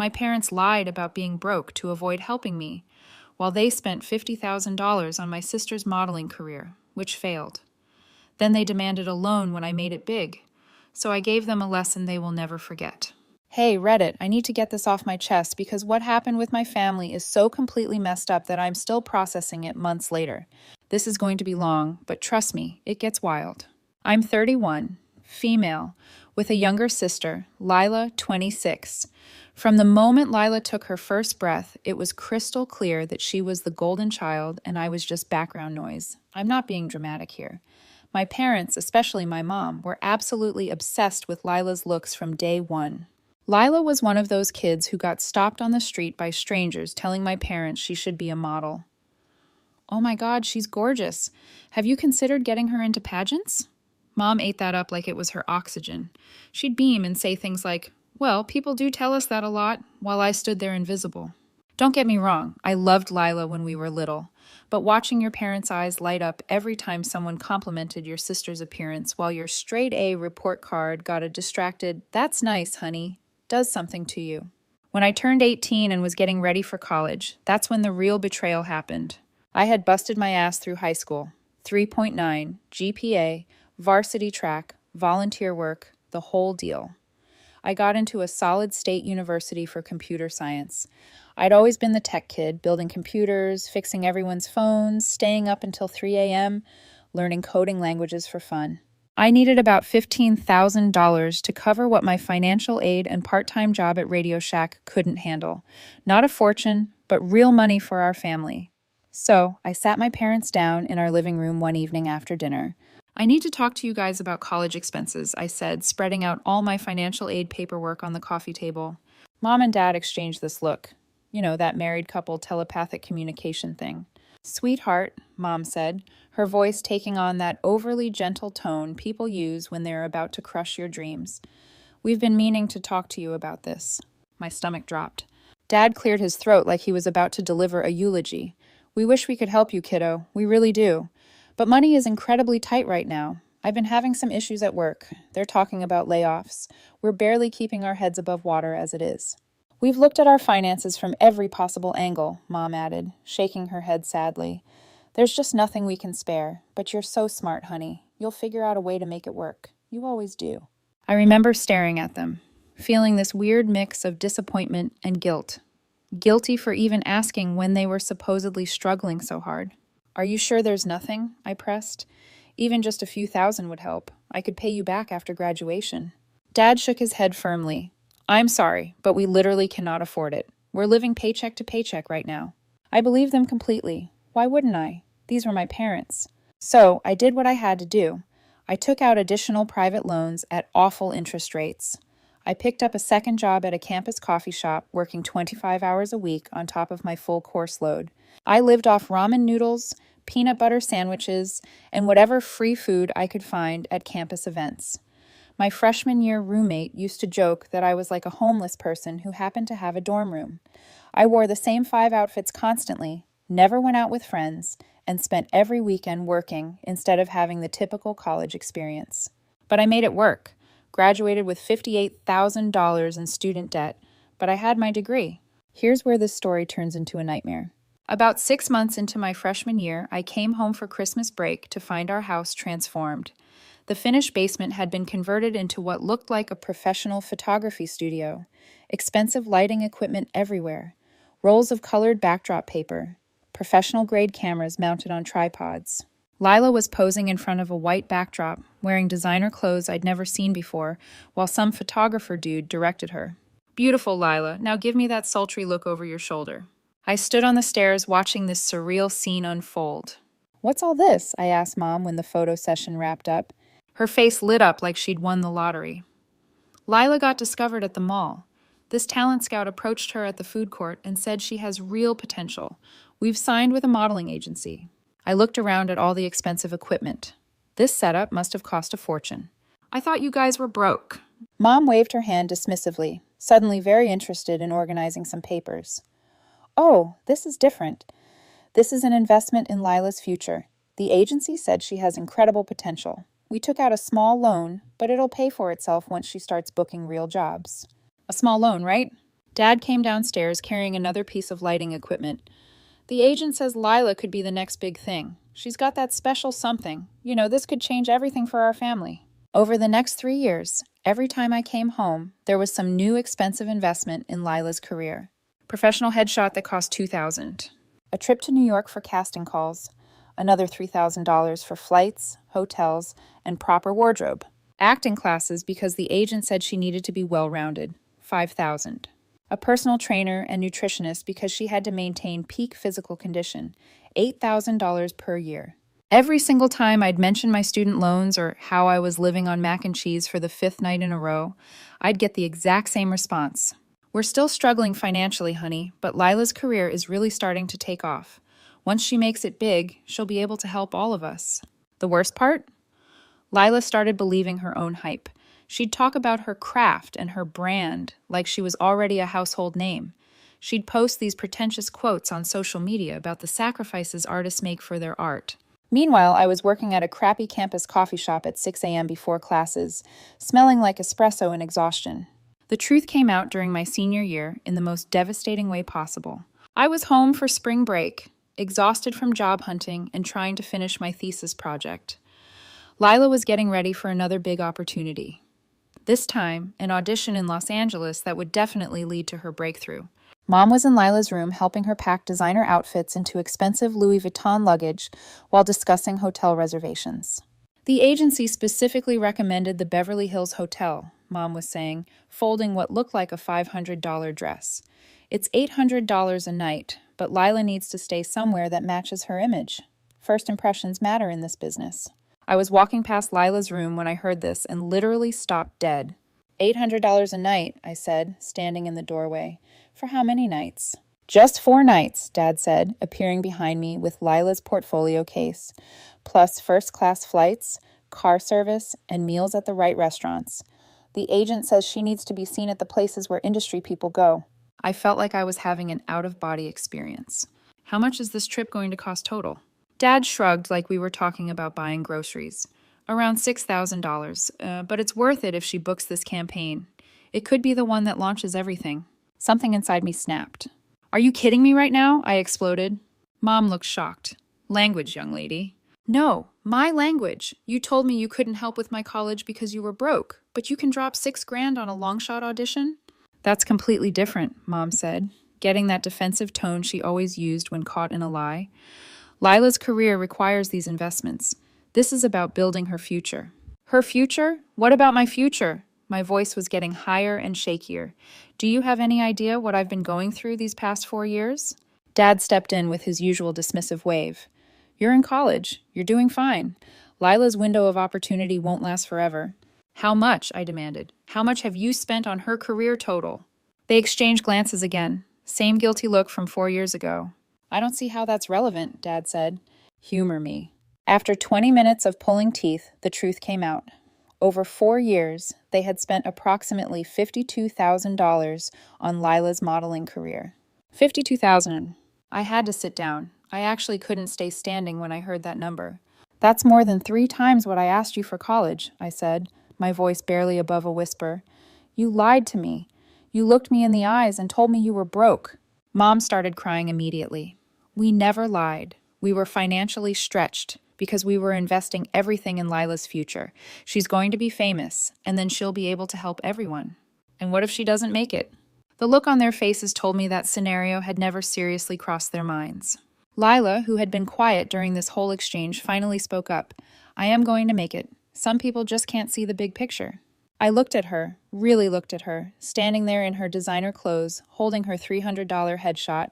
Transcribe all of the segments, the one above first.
My parents lied about being broke to avoid helping me, while they spent $50,000 on my sister's modeling career, which failed. Then they demanded a loan when I made it big, so I gave them a lesson they will never forget. Hey, Reddit, I need to get this off my chest because what happened with my family is so completely messed up that I'm still processing it months later. This is going to be long, but trust me, it gets wild. I'm 31, female, with a younger sister, Lila, 26. From the moment Lila took her first breath, it was crystal clear that she was the golden child and I was just background noise. I'm not being dramatic here. My parents, especially my mom, were absolutely obsessed with Lila's looks from day one. Lila was one of those kids who got stopped on the street by strangers telling my parents she should be a model. Oh my God, she's gorgeous. Have you considered getting her into pageants? Mom ate that up like it was her oxygen. She'd beam and say things like, well, people do tell us that a lot, while I stood there invisible. Don't get me wrong, I loved Lila when we were little, but watching your parents' eyes light up every time someone complimented your sister's appearance while your straight A report card got a distracted, "That's nice, honey," does something to you. When I turned 18 and was getting ready for college, that's when the real betrayal happened. I had busted my ass through high school. 3.9, GPA, varsity track, volunteer work, the whole deal. I got into a solid state university for computer science. I'd always been the tech kid, building computers, fixing everyone's phones, staying up until 3 a.m., learning coding languages for fun. I needed about $15,000 to cover what my financial aid and part-time job at Radio Shack couldn't handle. Not a fortune, but real money for our family. So I sat my parents down in our living room one evening after dinner. I need to talk to you guys about college expenses, I said, spreading out all my financial aid paperwork on the coffee table. Mom and Dad exchanged this look. You know, that married couple telepathic communication thing. Sweetheart, Mom said, her voice taking on that overly gentle tone people use when they're about to crush your dreams. We've been meaning to talk to you about this. My stomach dropped. Dad cleared his throat like he was about to deliver a eulogy. We wish we could help you, kiddo. We really do. But money is incredibly tight right now. I've been having some issues at work. They're talking about layoffs. We're barely keeping our heads above water as it is. We've looked at our finances from every possible angle, Mom added, shaking her head sadly. There's just nothing we can spare, but you're so smart, honey. You'll figure out a way to make it work. You always do. I remember staring at them, feeling this weird mix of disappointment and guilt. Guilty for even asking when they were supposedly struggling so hard. Are you sure there's nothing? I pressed. Even just a few thousand would help. I could pay you back after graduation. Dad shook his head firmly. I'm sorry, but we literally cannot afford it. We're living paycheck to paycheck right now. I believe them completely. Why wouldn't I? These were my parents. So I did what I had to do. I took out additional private loans at awful interest rates. I picked up a second job at a campus coffee shop, working 25 hours a week on top of my full course load. I lived off ramen noodles, peanut butter sandwiches, and whatever free food I could find at campus events. My freshman year roommate used to joke that I was like a homeless person who happened to have a dorm room. I wore the same 5 outfits constantly, never went out with friends, and spent every weekend working instead of having the typical college experience. But I made it work. Graduated with $58,000 in student debt, but I had my degree. Here's where this story turns into a nightmare. About 6 months into my freshman year, I came home for Christmas break to find our house transformed. The finished basement had been converted into what looked like a professional photography studio. Expensive lighting equipment everywhere. Rolls of colored backdrop paper. Professional-grade cameras mounted on tripods. Lila was posing in front of a white backdrop, wearing designer clothes I'd never seen before, while some photographer dude directed her. Beautiful, Lila. Now give me that sultry look over your shoulder. I stood on the stairs watching this surreal scene unfold. What's all this? I asked Mom when the photo session wrapped up. Her face lit up like she'd won the lottery. Lila got discovered at the mall. This talent scout approached her at the food court and said she has real potential. We've signed with a modeling agency. I looked around at all the expensive equipment. This setup must have cost a fortune. I thought you guys were broke. Mom waved her hand dismissively, suddenly very interested in organizing some papers. Oh, this is different. This is an investment in Lila's future. The agency said she has incredible potential. We took out a small loan, but it'll pay for itself once she starts booking real jobs. A small loan, right? Dad came downstairs carrying another piece of lighting equipment. The agent says Lila could be the next big thing. She's got that special something. This could change everything for our family. Over the next 3 years, every time I came home, there was some new expensive investment in Lila's career. Professional headshot that cost $2,000. A trip to New York for casting calls. Another $3,000 for flights, hotels, and proper wardrobe. Acting classes because the agent said she needed to be well-rounded. $5,000. A personal trainer and nutritionist because she had to maintain peak physical condition. $8,000 per year. Every single time I'd mention my student loans or how I was living on mac and cheese for the 5th night in a row, I'd get the exact same response. We're still struggling financially, honey, but Lila's career is really starting to take off. Once she makes it big, she'll be able to help all of us. The worst part? Lila started believing her own hype. She'd talk about her craft and her brand like she was already a household name. She'd post these pretentious quotes on social media about the sacrifices artists make for their art. Meanwhile, I was working at a crappy campus coffee shop at 6 a.m. before classes, smelling like espresso and exhaustion. The truth came out during my senior year in the most devastating way possible. I was home for spring break, exhausted from job hunting and trying to finish my thesis project. Lila was getting ready for another big opportunity. This time, an audition in Los Angeles that would definitely lead to her breakthrough. Mom was in Lila's room helping her pack designer outfits into expensive Louis Vuitton luggage while discussing hotel reservations. The agency specifically recommended the Beverly Hills Hotel, Mom was saying, folding what looked like a $500 dress. It's $800 a night, but Lila needs to stay somewhere that matches her image. First impressions matter in this business. I was walking past Lila's room when I heard this and literally stopped dead. $800 a night, I said, standing in the doorway. For how many nights? Just 4 nights, Dad said, appearing behind me with Lila's portfolio case, plus first-class flights, car service, and meals at the right restaurants. The agent says she needs to be seen at the places where industry people go. I felt like I was having an out-of-body experience. How much is this trip going to cost total? Dad shrugged like we were talking about buying groceries. Around $6,000, but it's worth it if she books this campaign. It could be the one that launches everything. Something inside me snapped. Are you kidding me right now? I exploded. Mom looked shocked. Language, young lady. No, my language. You told me you couldn't help with my college because you were broke, but you can drop $6,000 on a long-shot audition? That's completely different, Mom said, getting that defensive tone she always used when caught in a lie. Lila's career requires these investments. This is about building her future. Her future? What about my future? My voice was getting higher and shakier. Do you have any idea what I've been going through these past 4 years? Dad stepped in with his usual dismissive wave. You're in college. You're doing fine. Lila's window of opportunity won't last forever. How much? I demanded. How much have you spent on her career total? They exchanged glances again. Same guilty look from 4 years ago. I don't see how that's relevant, Dad said. Humor me. After 20 minutes of pulling teeth, the truth came out. Over 4 years, they had spent approximately $52,000 on Lila's modeling career. $52,000. I had to sit down. I actually couldn't stay standing when I heard that number. That's more than 3 times what I asked you for college, I said, my voice barely above a whisper. You lied to me. You looked me in the eyes and told me you were broke. Mom started crying immediately. We never lied. We were financially stretched because we were investing everything in Lila's future. She's going to be famous, and then she'll be able to help everyone. And what if she doesn't make it? The look on their faces told me that scenario had never seriously crossed their minds. Lila, who had been quiet during this whole exchange, finally spoke up. I am going to make it. Some people just can't see the big picture. I looked at her, really looked at her, standing there in her designer clothes, holding her $300 headshot,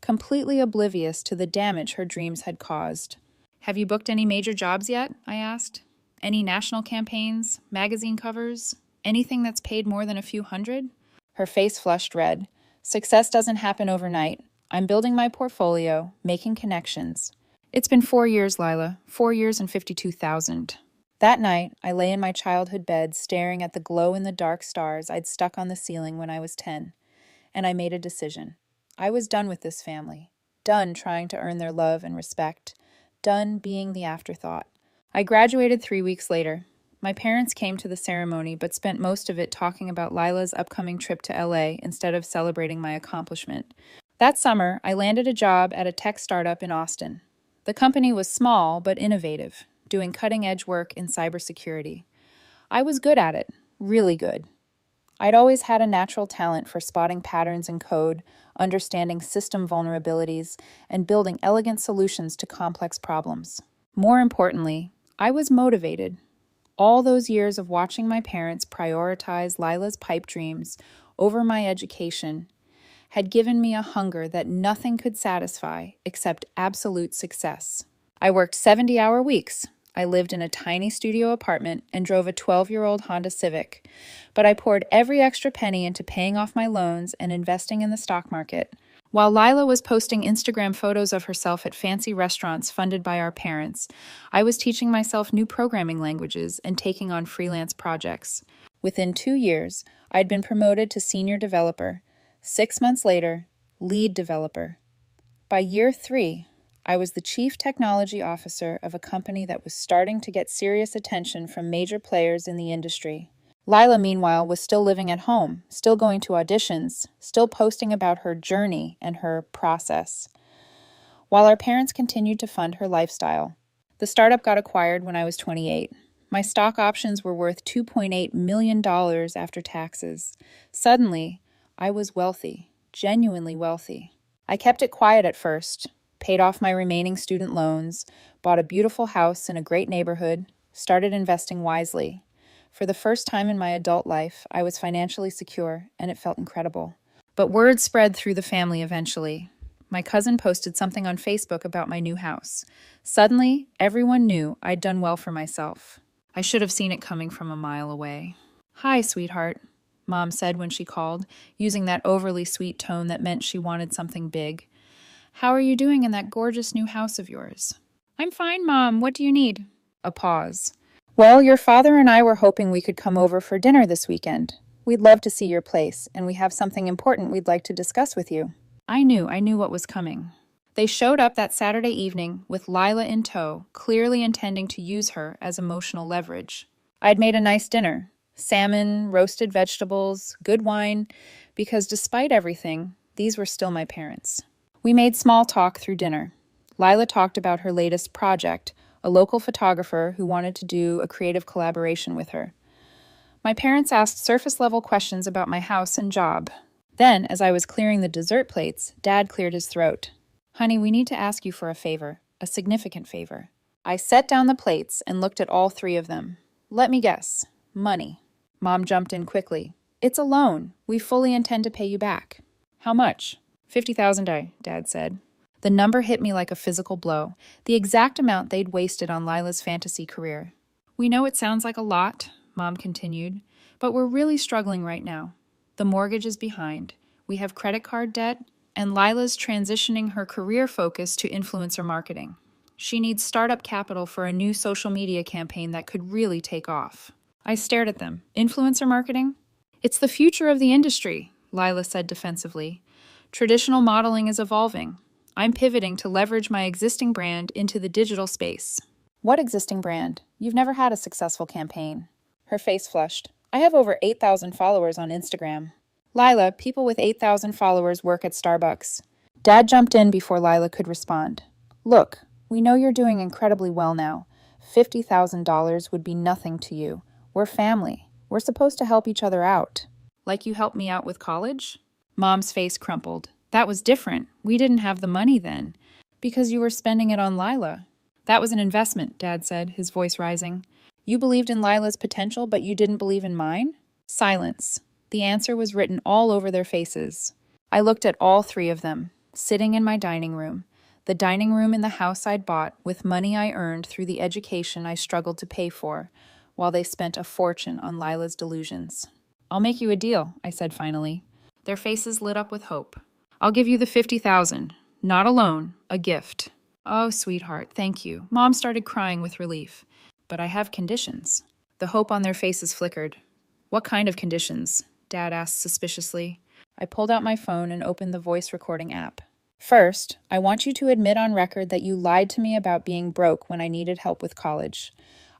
completely oblivious to the damage her dreams had caused. Have you booked any major jobs yet? I asked. Any national campaigns, magazine covers, anything that's paid more than a few hundred? Her face flushed red. Success doesn't happen overnight. I'm building my portfolio, making connections. It's been 4 years, Lila. 4 years and 52,000. That night, I lay in my childhood bed staring at the glow-in-the-dark stars I'd stuck on the ceiling when I was 10. And I made a decision. I was done with this family. Done trying to earn their love and respect. Done being the afterthought. I graduated 3 weeks later. My parents came to the ceremony but spent most of it talking about Lila's upcoming trip to LA instead of celebrating my accomplishment. That summer, I landed a job at a tech startup in Austin. The company was small but innovative, doing cutting-edge work in cybersecurity. I was good at it, really good. I'd always had a natural talent for spotting patterns in code, understanding system vulnerabilities, and building elegant solutions to complex problems. More importantly, I was motivated. All those years of watching my parents prioritize Lila's pipe dreams over my education had given me a hunger that nothing could satisfy except absolute success. I worked 70-hour weeks. I lived in a tiny studio apartment and drove a 12-year-old Honda Civic, but I poured every extra penny into paying off my loans and investing in the stock market. While Lila was posting Instagram photos of herself at fancy restaurants funded by our parents, I was teaching myself new programming languages and taking on freelance projects. Within 2 years, I'd been promoted to senior developer. 6 months later, lead developer. By year 3, I was the chief technology officer of a company that was starting to get serious attention from major players in the industry. Lila, meanwhile, was still living at home, still going to auditions, still posting about her journey and her process, while our parents continued to fund her lifestyle. The startup got acquired when I was 28. My stock options were worth $2.8 million after taxes. Suddenly, I was wealthy, genuinely wealthy. I kept it quiet at first, paid off my remaining student loans, bought a beautiful house in a great neighborhood, started investing wisely. For the first time in my adult life, I was financially secure, and it felt incredible. But word spread through the family eventually. My cousin posted something on Facebook about my new house. Suddenly, everyone knew I'd done well for myself. I should have seen it coming from a mile away. "Hi, sweetheart," Mom said when she called, using that overly sweet tone that meant she wanted something big. "How are you doing in that gorgeous new house of yours?" "I'm fine, Mom. What do you need?" A pause. "Well, your father and I were hoping we could come over for dinner this weekend. We'd love to see your place, and we have something important we'd like to discuss with you." I knew what was coming. They showed up that Saturday evening with Lila in tow, clearly intending to use her as emotional leverage. I'd made a nice dinner. Salmon, roasted vegetables, good wine, because despite everything, these were still my parents. We made small talk through dinner. Lila talked about her latest project, a local photographer who wanted to do a creative collaboration with her. My parents asked surface-level questions about my house and job. Then, as I was clearing the dessert plates, Dad cleared his throat. "Honey, we need to ask you for a favor, a significant favor." I set down the plates and looked at all 3 of them. "Let me guess. Money." Mom jumped in quickly. "It's a loan. We fully intend to pay you back." "How much?" $50,000, Dad said. The number hit me like a physical blow, the exact amount they'd wasted on Lila's fantasy career. "We know it sounds like a lot," Mom continued, "but we're really struggling right now. The mortgage is behind. We have credit card debt, and Lila's transitioning her career focus to influencer marketing. She needs startup capital for a new social media campaign that could really take off." I stared at them. "Influencer marketing?" "It's the future of the industry," Lila said defensively. "Traditional modeling is evolving. I'm pivoting to leverage my existing brand into the digital space." "What existing brand? You've never had a successful campaign." Her face flushed. "I have over 8,000 followers on Instagram." "Lila, people with 8,000 followers work at Starbucks." Dad jumped in before Lila could respond. "Look, we know you're doing incredibly well now. $50,000 would be nothing to you. We're family. We're supposed to help each other out." "Like you helped me out with college?" Mom's face crumpled. "That was different. We didn't have the money then." "Because you were spending it on Lila." "That was an investment," Dad said, his voice rising. "You believed in Lila's potential, but you didn't believe in mine?" Silence. The answer was written all over their faces. I looked at all 3 of them, sitting in my dining room, the dining room in the house I'd bought with money I earned through the education I struggled to pay for, while they spent a fortune on Lila's delusions. "I'll make you a deal," I said finally. Their faces lit up with hope. "I'll give you the $50,000. Not a loan, a gift." "Oh, sweetheart, thank you." Mom started crying with relief. "But I have conditions." The hope on their faces flickered. "What kind of conditions?" Dad asked suspiciously. I pulled out my phone and opened the voice recording app. "First, I want you to admit on record that you lied to me about being broke when I needed help with college.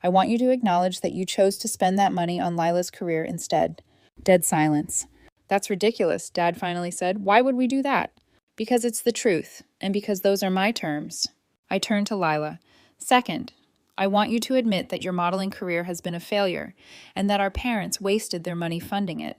I want you to acknowledge that you chose to spend that money on Lila's career instead. Dead silence. That's ridiculous, Dad finally said. Why would we do that? Because it's the truth, and because those are my terms. I turned to Lila. Second, I want you to admit that your modeling career has been a failure, and that our parents wasted their money funding it.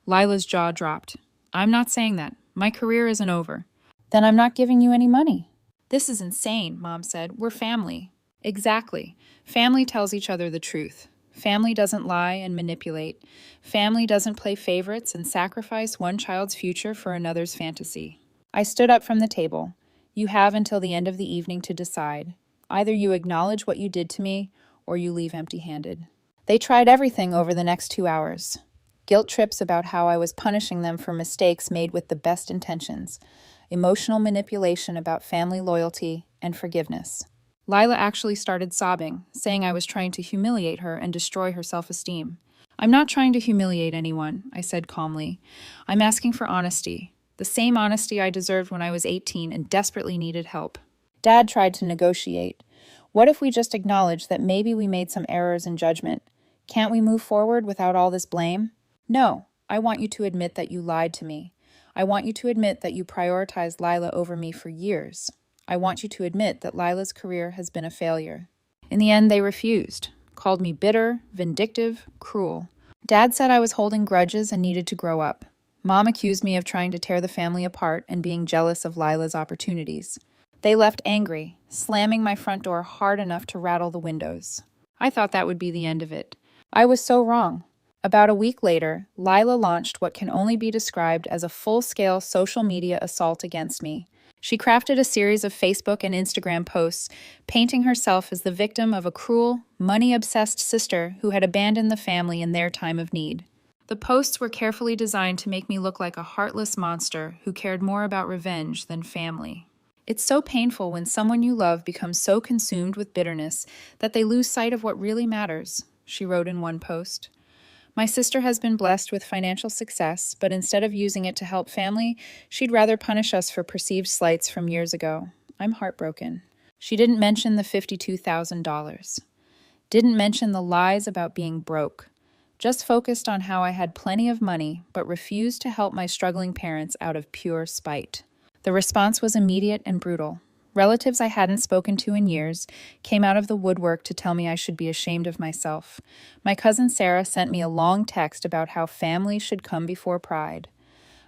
Lila's jaw dropped. I'm not saying that. My career isn't over. Then I'm not giving you any money. This is insane, Mom said. We're family. Exactly. Family tells each other the truth. Family doesn't lie and manipulate. Family doesn't play favorites and sacrifice one child's future for another's fantasy. I stood up from the table. You have until the end of the evening to decide. Either you acknowledge what you did to me, or you leave empty-handed. They tried everything over the next 2 hours. Guilt trips about how I was punishing them for mistakes made with the best intentions. Emotional manipulation about family loyalty and forgiveness. Lila actually started sobbing, saying I was trying to humiliate her and destroy her self-esteem. I'm not trying to humiliate anyone, I said calmly. I'm asking for honesty. The same honesty I deserved when I was 18 and desperately needed help. Dad tried to negotiate. What if we just acknowledge that maybe we made some errors in judgment? Can't we move forward without all this blame? No, I want you to admit that you lied to me. I want you to admit that you prioritized Lila over me for years. I want you to admit that Lila's career has been a failure. In the end, they refused, called me bitter, vindictive, cruel. Dad said I was holding grudges and needed to grow up. Mom accused me of trying to tear the family apart and being jealous of Lila's opportunities. They left angry, slamming my front door hard enough to rattle the windows. I thought that would be the end of it. I was so wrong. About a week later, Lila launched what can only be described as a full-scale social media assault against me. She crafted a series of Facebook and Instagram posts, painting herself as the victim of a cruel, money-obsessed sister who had abandoned the family in their time of need. The posts were carefully designed to make me look like a heartless monster who cared more about revenge than family. It's so painful when someone you love becomes so consumed with bitterness that they lose sight of what really matters, she wrote in one post. My sister has been blessed with financial success, but instead of using it to help family, she'd rather punish us for perceived slights from years ago. I'm heartbroken. She didn't mention the $52,000. Didn't mention the lies about being broke. Just focused on how I had plenty of money, but refused to help my struggling parents out of pure spite. The response was immediate and brutal. Relatives I hadn't spoken to in years came out of the woodwork to tell me I should be ashamed of myself. My cousin Sarah sent me a long text about how family should come before pride.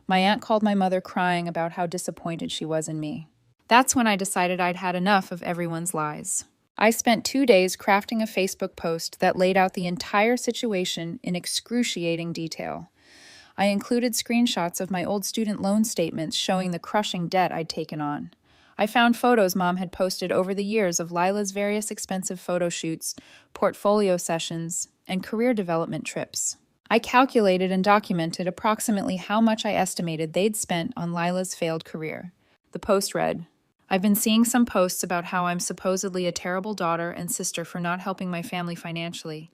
My aunt called my mother crying about how disappointed she was in me. That's when I decided I'd had enough of everyone's lies. I spent 2 days crafting a Facebook post that laid out the entire situation in excruciating detail. I included screenshots of my old student loan statements showing the crushing debt I'd taken on. I found photos Mom had posted over the years of Lila's various expensive photo shoots, portfolio sessions, and career development trips. I calculated and documented approximately how much I estimated they'd spent on Lila's failed career. The post read, I've been seeing some posts about how I'm supposedly a terrible daughter and sister for not helping my family financially.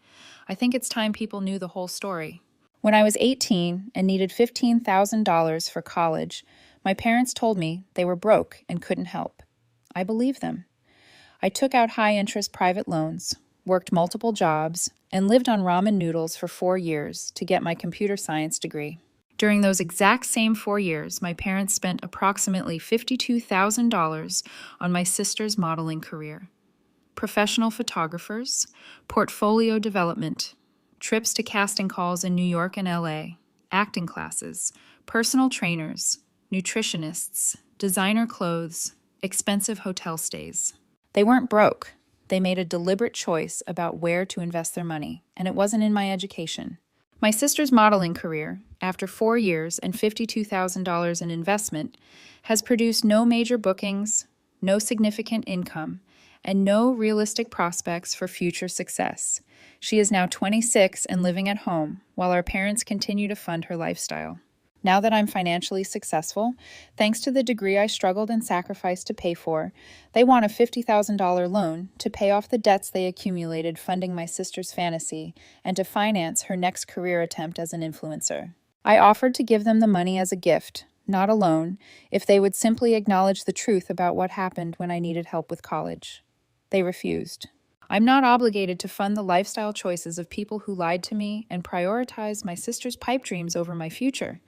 I think it's time people knew the whole story. When I was 18 and needed $15,000 for college, my parents told me they were broke and couldn't help. I believed them. I took out high-interest private loans, worked multiple jobs, and lived on ramen noodles for 4 years to get my computer science degree. During those exact same 4 years, my parents spent approximately $52,000 on my sister's modeling career. Professional photographers, portfolio development, trips to casting calls in New York and LA, acting classes, personal trainers, nutritionists, designer clothes, expensive hotel stays. They weren't broke. They made a deliberate choice about where to invest their money, and it wasn't in my education. My sister's modeling career, after 4 years and $52,000 in investment, has produced no major bookings, no significant income, and no realistic prospects for future success. She is now 26 and living at home, while our parents continue to fund her lifestyle. Now that I'm financially successful, thanks to the degree I struggled and sacrificed to pay for, they want a $50,000 loan to pay off the debts they accumulated funding my sister's fantasy and to finance her next career attempt as an influencer. I offered to give them the money as a gift, not a loan, if they would simply acknowledge the truth about what happened when I needed help with college. They refused. I'm not obligated to fund the lifestyle choices of people who lied to me and prioritized my sister's pipe dreams over my future.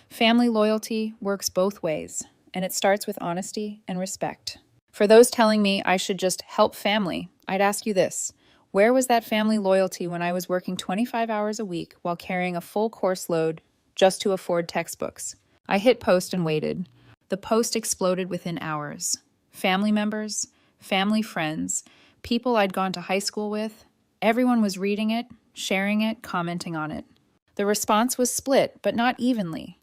Family loyalty works both ways, and it starts with honesty and respect. For those telling me I should just help family, I'd ask you this. Where was that family loyalty when I was working 25 hours a week while carrying a full course load just to afford textbooks? I hit post and waited. The post exploded within hours. Family members, family friends, people I'd gone to high school with, everyone was reading it, sharing it, commenting on it. The response was split, but not evenly.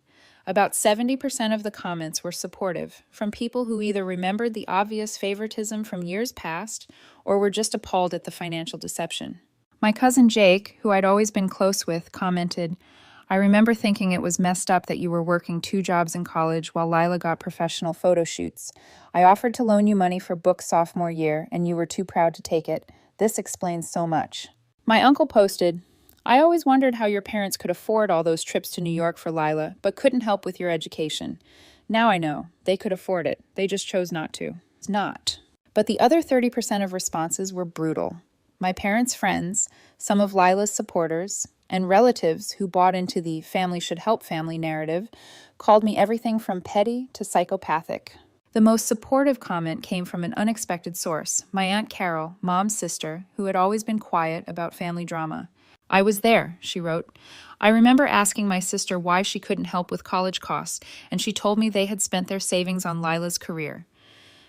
About 70% of the comments were supportive, from people who either remembered the obvious favoritism from years past or were just appalled at the financial deception. My cousin Jake, who I'd always been close with, commented, "I remember thinking it was messed up that you were working 2 jobs in college while Lila got professional photo shoots. I offered to loan you money for books sophomore year, and you were too proud to take it. This explains so much." My uncle posted, "I always wondered how your parents could afford all those trips to New York for Lila, but couldn't help with your education. Now I know. They could afford it. They just chose not to." It's not. But the other 30% of responses were brutal. My parents' friends, some of Lila's supporters, and relatives who bought into the family should help family narrative called me everything from petty to psychopathic. The most supportive comment came from an unexpected source, my Aunt Carol, Mom's sister, who had always been quiet about family drama. "I was there," she wrote. "I remember asking my sister why she couldn't help with college costs, and she told me they had spent their savings on Lila's career.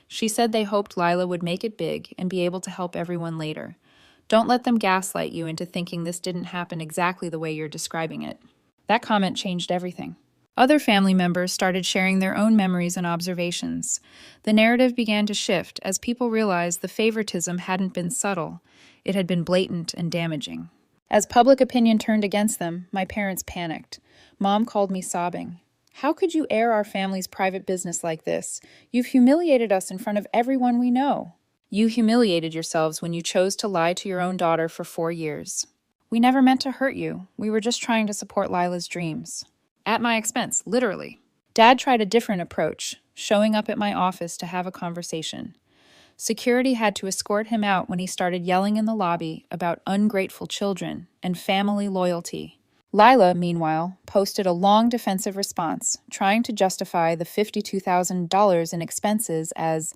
She said they hoped Lila would make it big and be able to help everyone later. Don't let them gaslight you into thinking this didn't happen exactly the way you're describing it." That comment changed everything. Other family members started sharing their own memories and observations. The narrative began to shift as people realized the favoritism hadn't been subtle. It had been blatant and damaging. As public opinion turned against them, my parents panicked. Mom called me sobbing. "How could you air our family's private business like this? You've humiliated us in front of everyone we know." "You humiliated yourselves when you chose to lie to your own daughter for 4 years. We never meant to hurt you. We were just trying to support Lila's dreams." At my expense, literally. Dad tried a different approach, showing up at my office to have a conversation. Security had to escort him out when he started yelling in the lobby about ungrateful children and family loyalty. Lila, meanwhile, posted a long defensive response, trying to justify the $52,000 in expenses as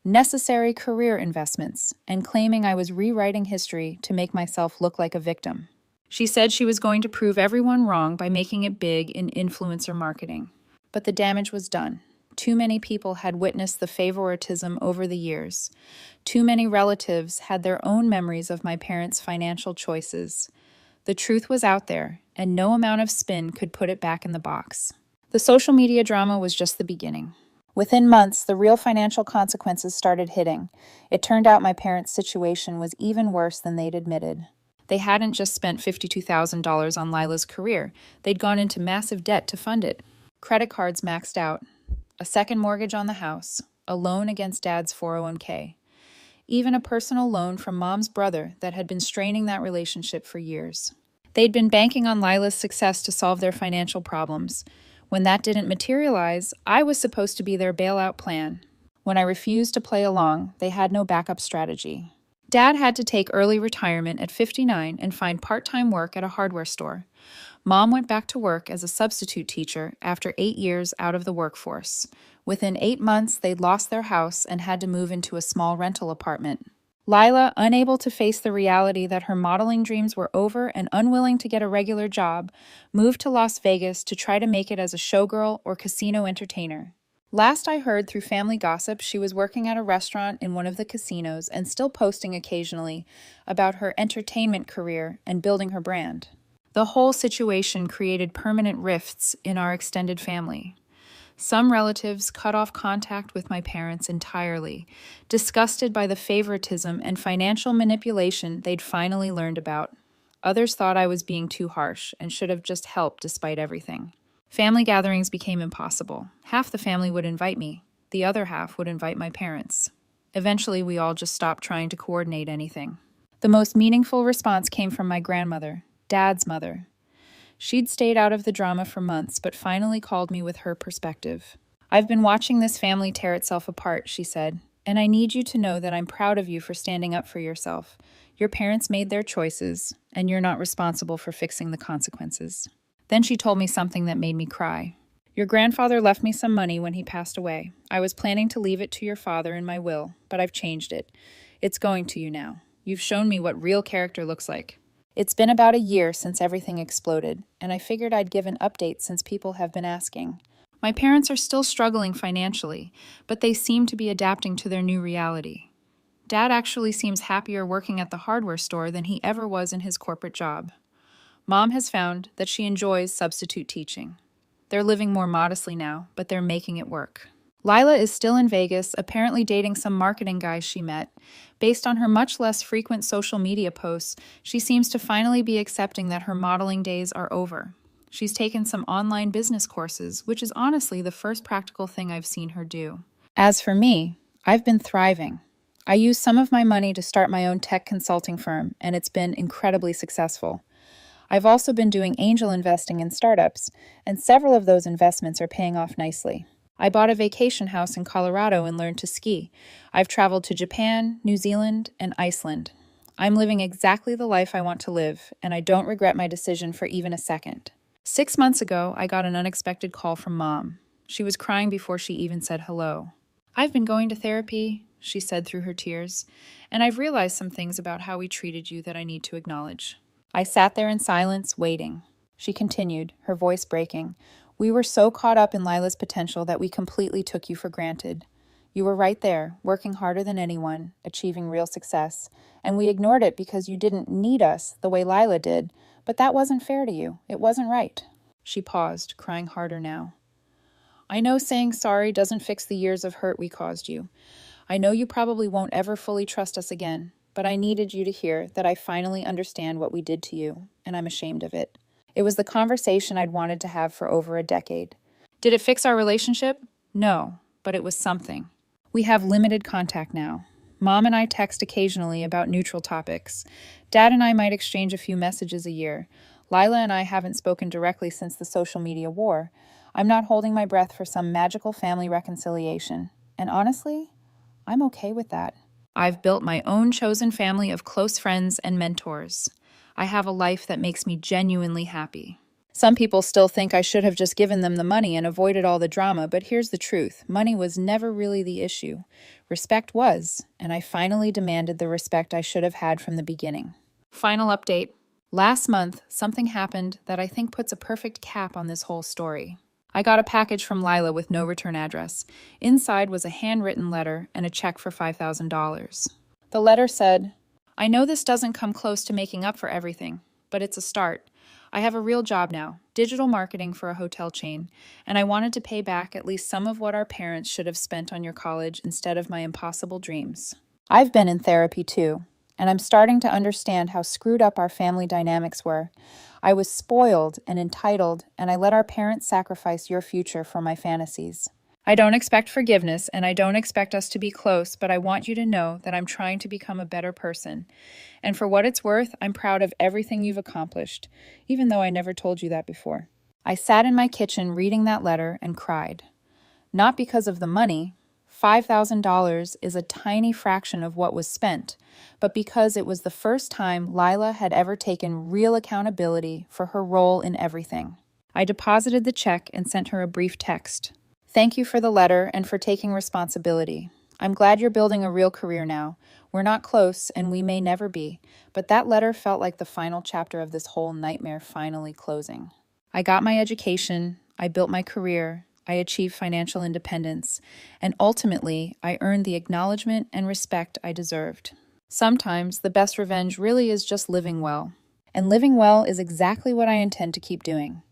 necessary career investments and claiming I was rewriting history to make myself look like a victim. She said she was going to prove everyone wrong by making it big in influencer marketing. But the damage was done. Too many people had witnessed the favoritism over the years. Too many relatives had their own memories of my parents' financial choices. The truth was out there, and no amount of spin could put it back in the box. The social media drama was just the beginning. Within months, the real financial consequences started hitting. It turned out my parents' situation was even worse than they'd admitted. They hadn't just spent $52,000 on Lila's career. They'd gone into massive debt to fund it. Credit cards maxed out. A second mortgage on the house. A loan against Dad's 401k. Even a personal loan from Mom's brother that had been straining that relationship for years. They'd been banking on Lila's success to solve their financial problems. When that didn't materialize, I was supposed to be their bailout plan. When I refused to play along, they had no backup strategy. Dad had to take early retirement at 59 and find part-time work at a hardware store. Mom went back to work as a substitute teacher after 8 years out of the workforce. Within 8 months, they'd lost their house and had to move into a small rental apartment. Lila, unable to face the reality that her modeling dreams were over and unwilling to get a regular job, moved to Las Vegas to try to make it as a showgirl or casino entertainer. Last I heard through family gossip, she was working at a restaurant in one of the casinos and still posting occasionally about her entertainment career and building her brand. The whole situation created permanent rifts in our extended family. Some relatives cut off contact with my parents entirely, disgusted by the favoritism and financial manipulation they'd finally learned about. Others thought I was being too harsh and should have just helped despite everything. Family gatherings became impossible. Half the family would invite me. The other half would invite my parents. Eventually, we all just stopped trying to coordinate anything. The most meaningful response came from my grandmother, Dad's mother. She'd stayed out of the drama for months, but finally called me with her perspective. "I've been watching this family tear itself apart," she said. And I need you to know that I'm proud of you for standing up for yourself. Your parents made their choices, and you're not responsible for fixing the consequences. Then she told me something that made me cry. Your grandfather left me some money when he passed away. I was planning to leave it to your father in my will, but I've changed it. It's going to you now. You've shown me what real character looks like. It's been about a year since everything exploded, and I figured I'd give an update since people have been asking. My parents are still struggling financially, but they seem to be adapting to their new reality. Dad actually seems happier working at the hardware store than he ever was in his corporate job. Mom has found that she enjoys substitute teaching. They're living more modestly now, but they're making it work. Lila is still in Vegas, apparently dating some marketing guys she met. Based on her much less frequent social media posts, she seems to finally be accepting that her modeling days are over. She's taken some online business courses, which is honestly the first practical thing I've seen her do. As for me, I've been thriving. I used some of my money to start my own tech consulting firm, and it's been incredibly successful. I've also been doing angel investing in startups, and several of those investments are paying off nicely. I bought a vacation house in Colorado and learned to ski. I've traveled to Japan, New Zealand, and Iceland. I'm living exactly the life I want to live, and I don't regret my decision for even a second. 6 months ago, I got an unexpected call from Mom. She was crying before she even said hello. I've been going to therapy, she said through her tears, and I've realized some things about how we treated you that I need to acknowledge. I sat there in silence, waiting. She continued, her voice breaking. We were so caught up in Lila's potential that we completely took you for granted. You were right there, working harder than anyone, achieving real success, and we ignored it because you didn't need us the way Lila did, but that wasn't fair to you. It wasn't right. She paused, crying harder now. I know saying sorry doesn't fix the years of hurt we caused you. I know you probably won't ever fully trust us again, but I needed you to hear that I finally understand what we did to you, and I'm ashamed of it. It was the conversation I'd wanted to have for over a decade. Did it fix our relationship? No, but it was something. We have limited contact now. Mom and I text occasionally about neutral topics. Dad and I might exchange a few messages a year. Lila and I haven't spoken directly since the social media war. I'm not holding my breath for some magical family reconciliation. And honestly, I'm okay with that. I've built my own chosen family of close friends and mentors. I have a life that makes me genuinely happy. Some people still think I should have just given them the money and avoided all the drama, but here's the truth. Money was never really the issue. Respect was, and I finally demanded the respect I should have had from the beginning. Final update. Last month, something happened that I think puts a perfect cap on this whole story. I got a package from Lila with no return address. Inside was a handwritten letter and a check for $5,000. The letter said, I know this doesn't come close to making up for everything, but it's a start. I have a real job now, digital marketing for a hotel chain, and I wanted to pay back at least some of what our parents should have spent on your college instead of my impossible dreams. I've been in therapy too, and I'm starting to understand how screwed up our family dynamics were. I was spoiled and entitled, and I let our parents sacrifice your future for my fantasies. I don't expect forgiveness, and I don't expect us to be close, but I want you to know that I'm trying to become a better person. And for what it's worth, I'm proud of everything you've accomplished, even though I never told you that before. I sat in my kitchen reading that letter and cried. Not because of the money. $5,000 is a tiny fraction of what was spent, but because it was the first time Lila had ever taken real accountability for her role in everything. I deposited the check and sent her a brief text. Thank you for the letter and for taking responsibility. I'm glad you're building a real career now. We're not close, and we may never be, but that letter felt like the final chapter of this whole nightmare finally closing. I got my education, I built my career, I achieved financial independence, and ultimately, I earned the acknowledgement and respect I deserved. Sometimes, the best revenge really is just living well. And living well is exactly what I intend to keep doing.